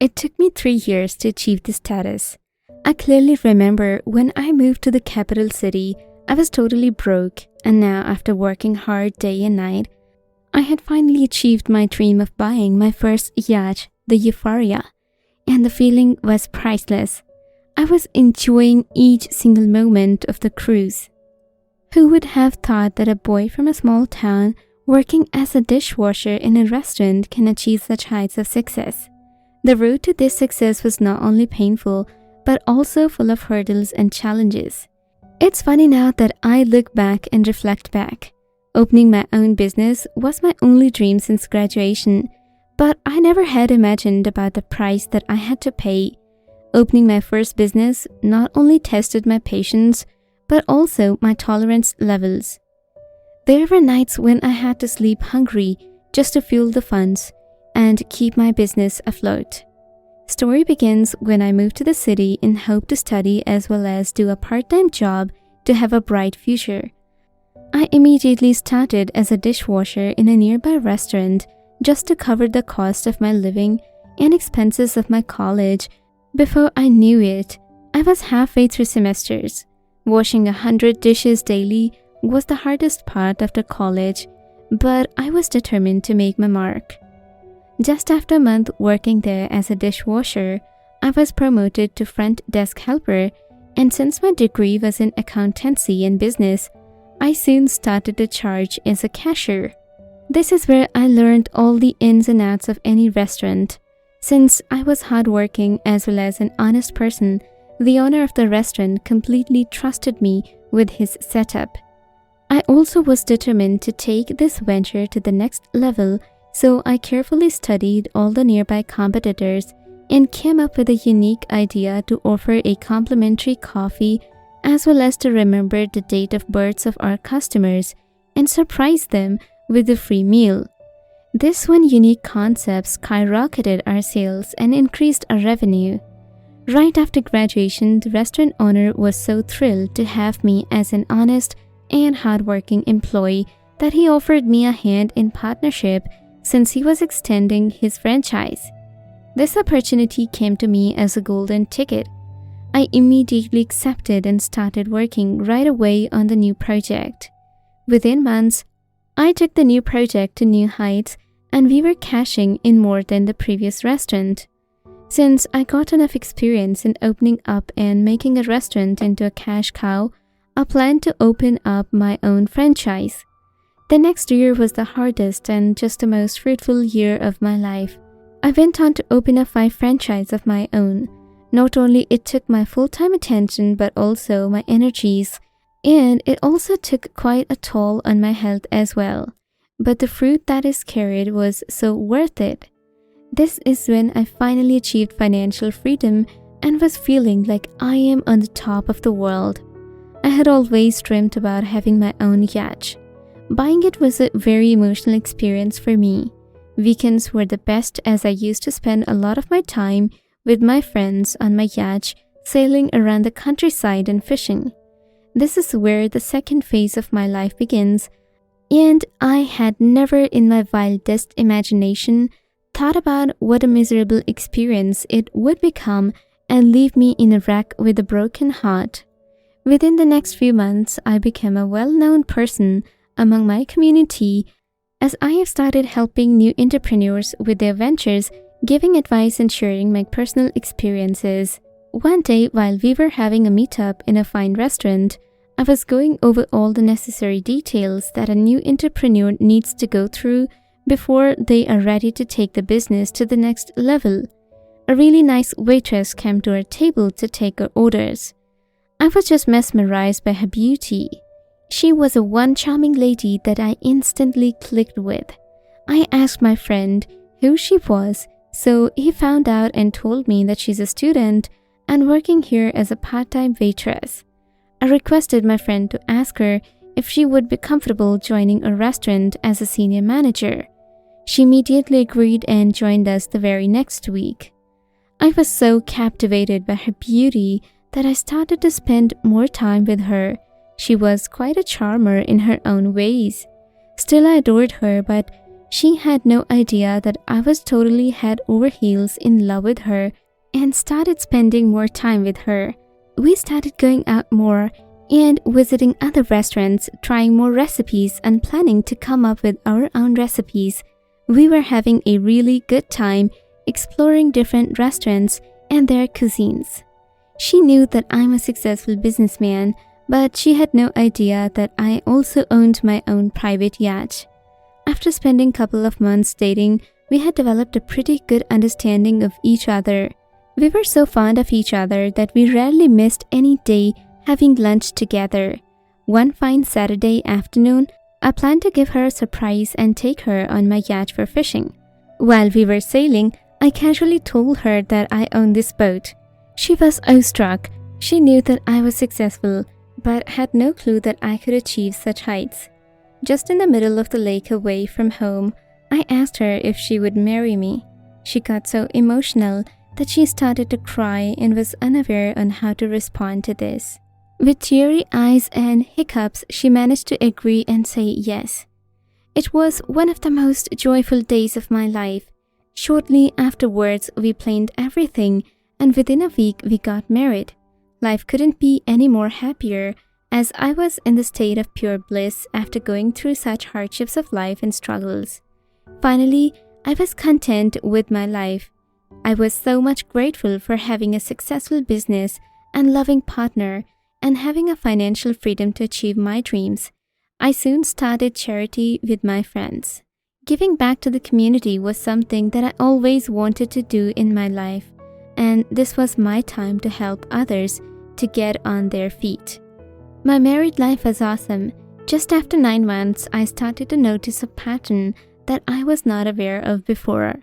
It took me 3 years to achieve this status. I clearly remember when I moved to the capital city, I was totally broke, and now, after working hard day and night, I had finally achieved my dream of buying my first yacht, the Euphoria, and the feeling was priceless. I was enjoying each single moment of the cruise. Who would have thought that a boy from a small town working as a dishwasher in a restaurant can achieve such heights of success? The road to this success was not only painful, but also full of hurdles and challenges. It's funny now that I look back and reflect back. Opening my own business was my only dream since graduation, but I never had imagined about the price that I had to pay. Opening my first business not only tested my patience, but also my tolerance levels. There were nights when I had to sleep hungry just to fuel the funds and keep my business afloat. Story begins when I moved to the city in hope to study as well as do a part-time job to have a bright future. I immediately started as a dishwasher in a nearby restaurant just to cover the cost of my living and expenses of my college. Before I knew it, I was halfway through semesters. Washing 100 dishes daily was the hardest part after college, but I was determined to make my mark. Just after a month working there as a dishwasher, I was promoted to front desk helper, and since my degree was in accountancy and business, I soon started to charge as a cashier. This is where I learned all the ins and outs of any restaurant. Since I was hardworking as well as an honest person, the owner of the restaurant completely trusted me with his setup. I also was determined to take this venture to the next level, so I carefully studied all the nearby competitors and came up with a unique idea to offer a complimentary coffee as well as to remember the date of births of our customers and surprise them with a free meal. This one unique concept skyrocketed our sales and increased our revenue. Right after graduation, the restaurant owner was so thrilled to have me as an honest and hardworking employee that he offered me a hand in partnership since he was extending his franchise. This opportunity came to me as a golden ticket. I immediately accepted and started working right away on the new project. Within months, I took the new project to new heights, and we were cashing in more than the previous restaurant. Since I got enough experience in opening up and making a restaurant into a cash cow, I planned to open up my own franchise. The next year was the hardest and just the most fruitful year of my life. I went on to open up 5 franchises of my own. Not only it took my full-time attention but also my energies, and it also took quite a toll on my health as well. But the fruit that is carried was so worth it. This is when I finally achieved financial freedom and was feeling like I am on the top of the world. I had always dreamt about having my own yacht. Buying it was a very emotional experience for me. Weekends were the best as I used to spend a lot of my time with my friends on my yacht, sailing around the countryside and fishing. This is where the second phase of my life begins, and I had never in my wildest imagination thought about what a miserable experience it would become and leave me in a wreck with a broken heart. Within the next few months, I became a well-known person among my community as I have started helping new entrepreneurs with their ventures, giving advice and sharing my personal experiences. One day, while we were having a meetup in a fine restaurant, I was going over all the necessary details that a new entrepreneur needs to go through before they are ready to take the business to the next level. A really nice waitress came to our table to take our orders. I was just mesmerized by her beauty. She was a one charming lady that I instantly clicked with. I asked my friend who she was, so he found out and told me that she's a student and working here as a part-time waitress. I requested my friend to ask her if she would be comfortable joining a restaurant as a senior manager. She immediately agreed and joined us the very next week. I was so captivated by her beauty that I started to spend more time with her. She was quite a charmer in her own ways. Still, I adored her, but She had no idea that I was totally head over heels in love with her and started spending more time with her. We started going out more and visiting other restaurants, trying more recipes and planning to come up with our own recipes. We were having a really good time exploring different restaurants and their cuisines. She knew that I'm a successful businessman, but she had no idea that I also owned my own private yacht. After spending a couple of months dating, we had developed a pretty good understanding of each other. We were so fond of each other that we rarely missed any day having lunch together. One fine Saturday afternoon, I planned to give her a surprise and take her on my yacht for fishing. While we were sailing, I casually told her that I owned this boat. She was awestruck. She knew that I was successful, but had no clue that I could achieve such heights. Just in the middle of the lake away from home, I asked her if she would marry me. She got so emotional that she started to cry and was unaware on how to respond to this. With teary eyes and hiccups, she managed to agree and say yes. It was one of the most joyful days of my life. Shortly afterwards, we planned everything, and within a week we got married. Life couldn't be any more happier, as I was in the state of pure bliss after going through such hardships of life and struggles. Finally, I was content with my life. I was so much grateful for having a successful business and loving partner and having a financial freedom to achieve my dreams. I soon started charity with my friends. Giving back to the community was something that I always wanted to do in my life, and this was my time to help others to get on their feet. My married life was awesome. Just after 9 months, I started to notice a pattern that I was not aware of before.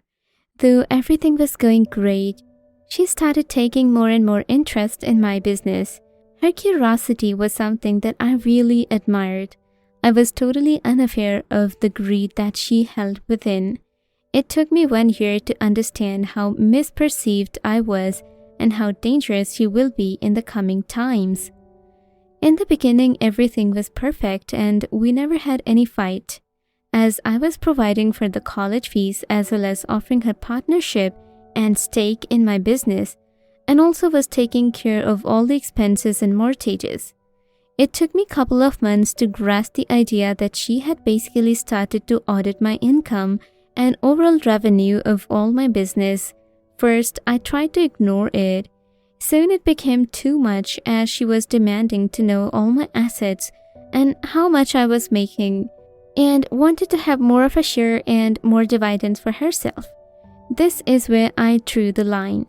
Though everything was going great, she started taking more and more interest in my business. Her curiosity was something that I really admired. I was totally unaware of the greed that she held within. It took me 1 year to understand how misperceived I was and how dangerous she will be in the coming times. In the beginning, everything was perfect and we never had any fight. As I was providing for the college fees as well as offering her partnership and stake in my business, and also was taking care of all the expenses and mortgages. It took me a couple of months to grasp the idea that she had basically started to audit my income and overall revenue of all my business. First, I tried to ignore it. Soon it became too much as she was demanding to know all my assets and how much I was making, and wanted to have more of a share and more dividends for herself. This is where I drew the line,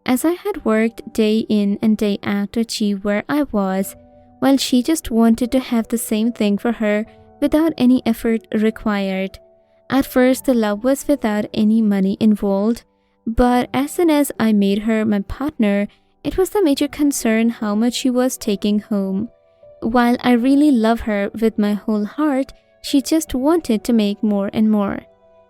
as I had worked day in and day out to achieve where I was, while she just wanted to have the same thing for her without any effort required. At first, the love was without any money involved, but as soon as I made her my partner, it was the major concern how much she was taking home. While I really love her with my whole heart, she just wanted to make more and more.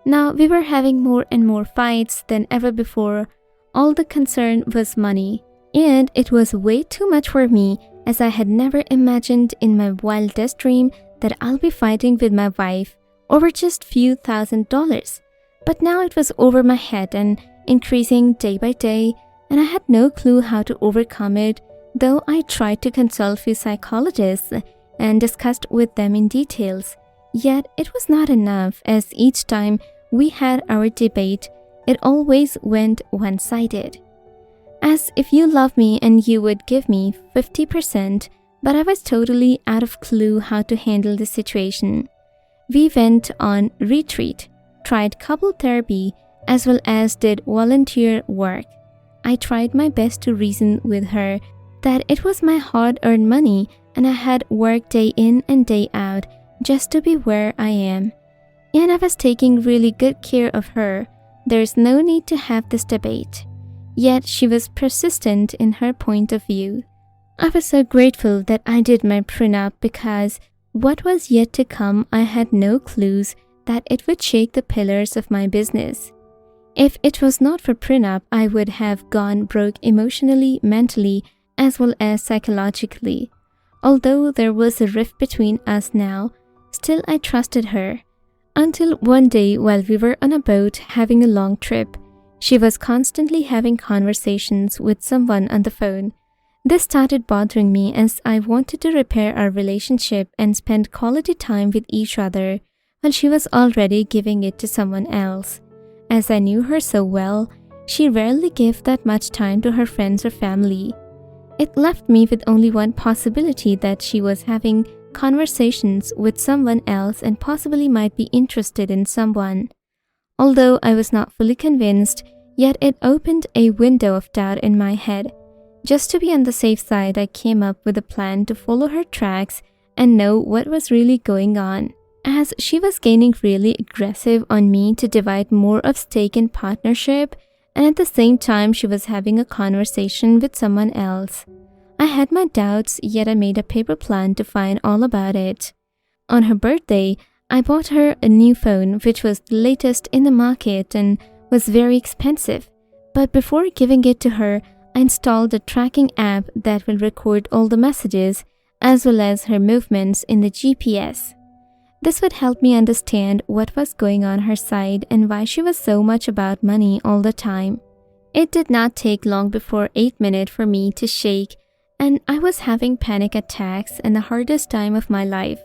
Now we were having more and more fights than ever before. All the concern was money, and it was way too much for me, as I had never imagined in my wildest dream that I'll be fighting with my wife over just few $1,000s. But now it was over my head and increasing day by day, and I had no clue how to overcome it, though I tried to consult few psychologists and discussed with them in details. Yet it was not enough, as each time we had our debate, it always went one-sided. As if you love me and you would give me 50%, but I was totally out of clue how to handle the situation. We went on retreat, tried couple therapy, as well as did volunteer work. I tried my best to reason with her that it was my hard-earned money and I had worked day in and day out just to be where I am. And I was taking really good care of her. There's no need to have this debate. Yet she was persistent in her point of view. I was so grateful that I did my prenup, because what was yet to come, I had no clues that it would shake the pillars of my business. If it was not for prenup, I would have gone broke emotionally, mentally, as well as psychologically. Although there was a rift between us now, still I trusted her. Until one day while we were on a boat having a long trip, she was constantly having conversations with someone on the phone. This started bothering me as I wanted to repair our relationship and spend quality time with each other while she was already giving it to someone else. As I knew her so well, she rarely gave that much time to her friends or family. It left me with only one possibility, that she was having conversations with someone else and possibly might be interested in someone. Although I was not fully convinced, yet it opened a window of doubt in my head. Just to be on the safe side, I came up with a plan to follow her tracks and know what was really going on. As she was gaining really aggressive on me to divide more of stake in partnership, and at the same time she was having a conversation with someone else. I had my doubts, yet I made a paper plan to find all about it. On her birthday, I bought her a new phone which was the latest in the market and was very expensive. But before giving it to her, I installed a tracking app that will record all the messages as well as her movements in the GPS. This would help me understand what was going on her side and why she was so much about money all the time. It did not take long before 8 minutes for me to shake, and I was having panic attacks and the hardest time of my life.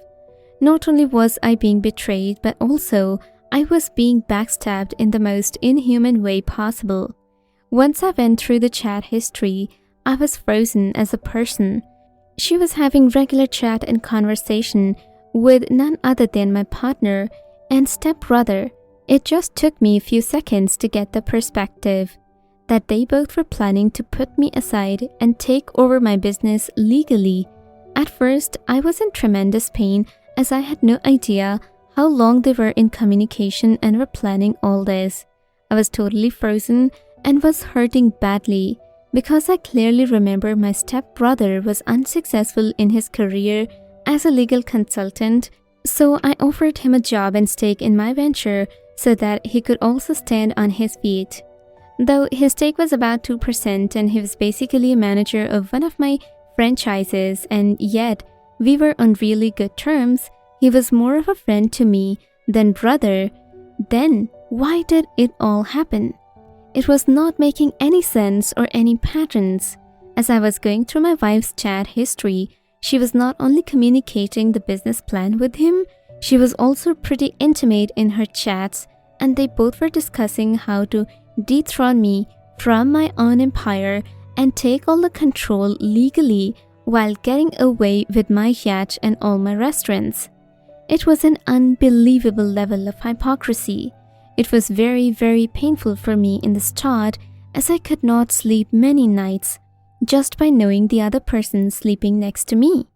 Not only was I being betrayed, but also I was being backstabbed in the most inhuman way possible. Once I went through the chat history, I was frozen as a person. She was having regular chat and conversation with none other than my partner and stepbrother. It just took me a few seconds to get the perspective that they both were planning to put me aside and take over my business legally. At first, I was in tremendous pain as I had no idea how long they were in communication and were planning all this. I was totally frozen and was hurting badly because I clearly remember my stepbrother was unsuccessful in his career as a legal consultant, so I offered him a job and stake in my venture so that he could also stand on his feet. Though his stake was about 2% and he was basically a manager of one of my franchises, and yet we were on really good terms, he was more of a friend to me than brother. Then why did it all happen? It was not making any sense or any patterns. As I was going through my wife's chat history, she was not only communicating the business plan with him, she was also pretty intimate in her chats, and they both were discussing how to dethrone me from my own empire and take all the control legally while getting away with my yacht and all my restaurants. It was an unbelievable level of hypocrisy. It was very, very painful for me in the start as I could not sleep many nights just by knowing the other person sleeping next to me.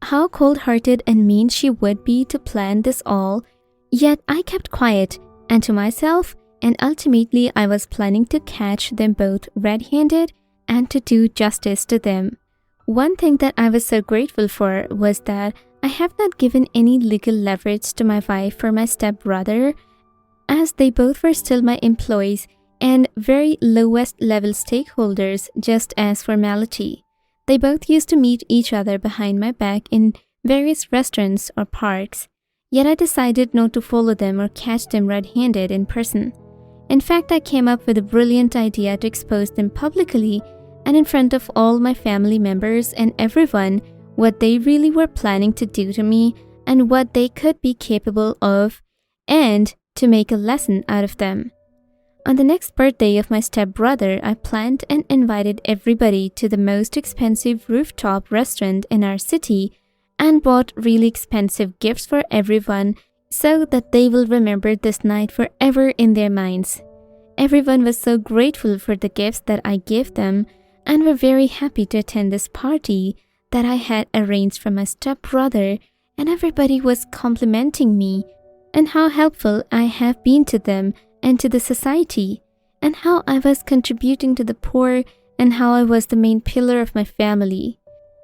How cold-hearted and mean she would be to plan this all, yet I kept quiet and to myself, and ultimately I was planning to catch them both red-handed and to do justice to them. One thing that I was so grateful for was that I have not given any legal leverage to my wife or my stepbrother, as they both were still my employees and very lowest level stakeholders just as formality. They both used to meet each other behind my back in various restaurants or parks, yet I decided not to follow them or catch them red-handed in person. In fact, I came up with a brilliant idea to expose them publicly and in front of all my family members and everyone what they really were planning to do to me and what they could be capable of, and to make a lesson out of them. On the next birthday of my stepbrother, I planned and invited everybody to the most expensive rooftop restaurant in our city and bought really expensive gifts for everyone so that they will remember this night forever in their minds. Everyone was so grateful for the gifts that I gave them and were very happy to attend this party that I had arranged for my stepbrother, and everybody was complimenting me and how helpful I have been to them and to the society, and how I was contributing to the poor and how I was the main pillar of my family.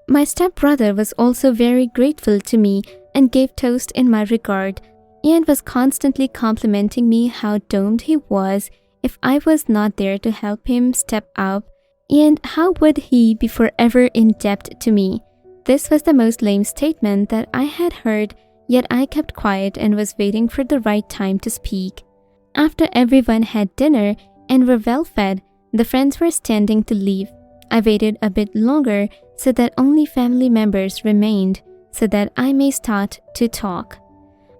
My stepbrother was also very grateful to me and gave toast in my regard, and was constantly complimenting me how doomed he was if I was not there to help him step up, and how would he be forever in debt to me. This was the most lame statement that I had heard, yet I kept quiet and was waiting for the right time to speak. After everyone had dinner and were well fed, the friends were standing to leave. I waited a bit longer so that only family members remained so that I may start to talk.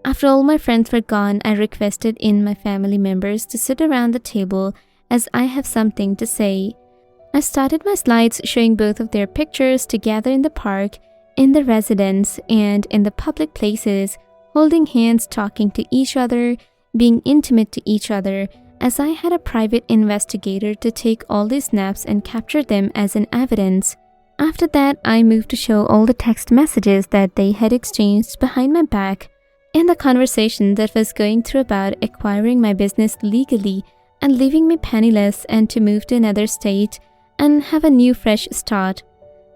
After all my friends were gone, I requested in my family members to sit around the table as I have something to say. I started my slides showing both of their pictures together in the park, in the residence, and in the public places, holding hands, talking to each other, being intimate to each other, as I had a private investigator to take all these snaps and capture them as an evidence. After that, I moved to show all the text messages that they had exchanged behind my back, and the conversation that was going through about acquiring my business legally and leaving me penniless and to move to another state and have a new fresh start.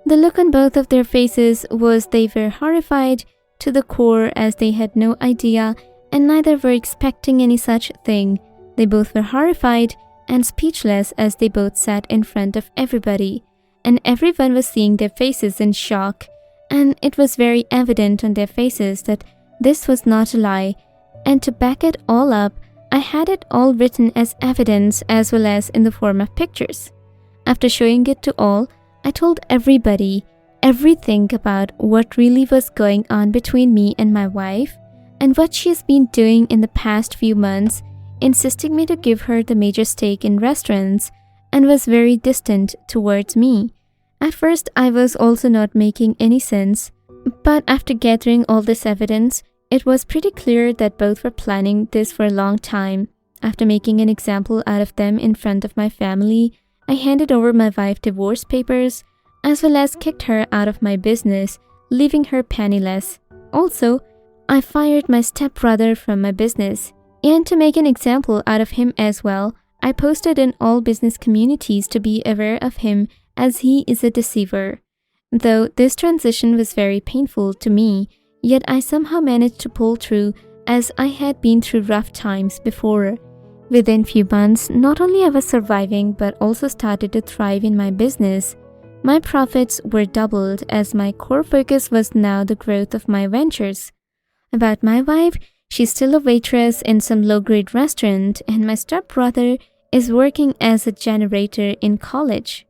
The look on both of their faces was they were horrified to the core as they had no idea and neither were expecting any such thing. They both were horrified and speechless as they both sat in front of everybody, and everyone was seeing their faces in shock, and it was very evident on their faces that this was not a lie, and to back it all up, I had it all written as evidence as well as in the form of pictures. After showing it to all, I told everybody everything about what really was going on between me and my wife and what she has been doing in the past few months, insisting me to give her the major stake in restaurants and was very distant towards me. At first, I was also not making any sense, but after gathering all this evidence, it was pretty clear that both were planning this for a long time. After making an example out of them in front of my family, I handed over my wife divorce papers as well as kicked her out of my business, leaving her penniless. Also, I fired my stepbrother from my business, and to make an example out of him as well, I posted in all business communities to be aware of him as he is a deceiver. Though this transition was very painful to me, yet I somehow managed to pull through as I had been through rough times before. Within few months, not only I was surviving but also started to thrive in my business. My profits were doubled as my core focus was now the growth of my ventures. About my wife, she's still a waitress in some low-grade restaurant and my stepbrother is working as a janitor in college.